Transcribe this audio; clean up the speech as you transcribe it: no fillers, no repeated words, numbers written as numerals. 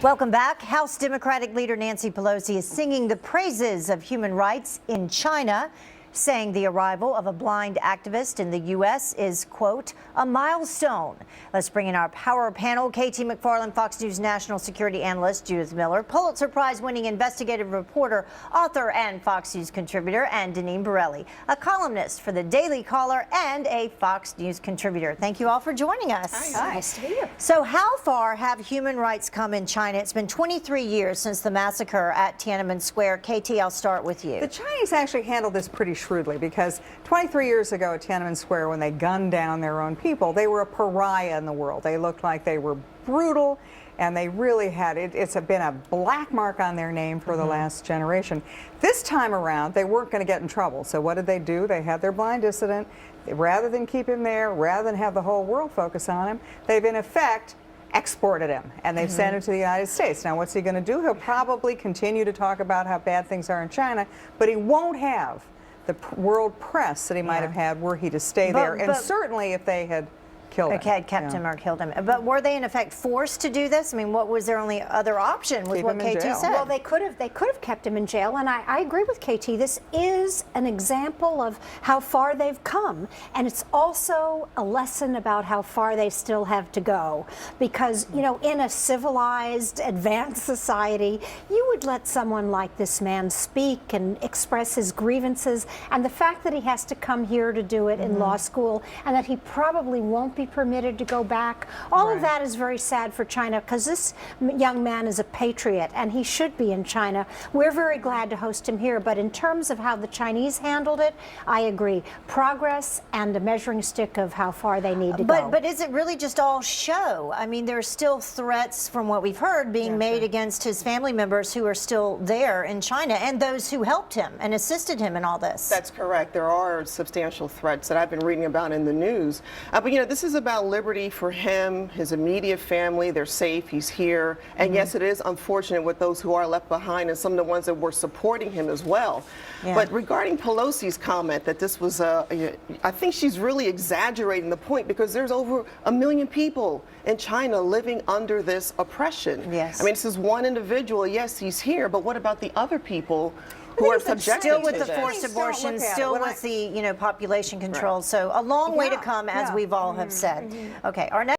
Welcome back. House Democratic leader Nancy Pelosi is singing the praises of human rights in China, saying the arrival of a blind activist in the U.S. is, quote, a milestone. Let's bring in our power panel. KT McFarland, Fox News national security analyst Judith Miller, Pulitzer Prize-winning investigative reporter, author, and Fox News contributor, and Deneen Borelli, a columnist for the Daily Caller and a Fox News contributor. Thank you all for joining us. Hi. Nice to be here. So how far have human rights come in China? It's been 23 years since the massacre at Tiananmen Square. KT, I'll start with you. The Chinese actually handled this pretty shrewdly, because 23 years ago at Tiananmen Square, when they gunned down their own people, they were a pariah in the world. They looked like they were brutal, and they really had it's been a black mark on their name for the last generation. This time around, they weren't going to get in trouble. So what did they do? They had their blind dissident. Rather than keep him there, rather than have the whole world focus on him, they've in effect exported him, and they've sent him to the United States. Now, what's he going to do? He'll probably continue to talk about how bad things are in China, but he won't have the world press that he might have had were he to stay there. And certainly if they had killed him. Had kept him or killed him. But were they in effect forced to do this? I mean, what was their only other option with what KT said? Well, they could have kept him in jail, and I agree with KT. This is an example of how far they've come, and it's also a lesson about how far they still have to go. Because, you know, in a civilized, advanced society, you would let someone like this man speak and express his grievances, and the fact that he has to come here to do it in law school, and that he probably won't be permitted to go back. All of that is very sad for China, because this young man is a patriot and he should be in China. We're very glad to host him here, but in terms of how the Chinese handled it, I agree. Progress and a measuring stick of how far they need to go. But is it really just all show? I mean, there's still threats, from what we've heard, being made against his family members who are still there in China, and those who helped him and assisted him in all this. That's correct. There are substantial threats that I've been reading about in the news. But you know, this is about liberty for him, his immediate family. They're safe. He's here. And yes, it is unfortunate with those who are left behind and some of the ones that were supporting him as well. But regarding Pelosi's comment that this was, I think she's really exaggerating the point, because there's over 1 million people in China living under this oppression. Yes. I mean, this is one individual. Yes, he's here, but what about the other people who are subjected still with to the forced abortion, this? still with the population control. So a long way to come, as we've all have said. Okay, our next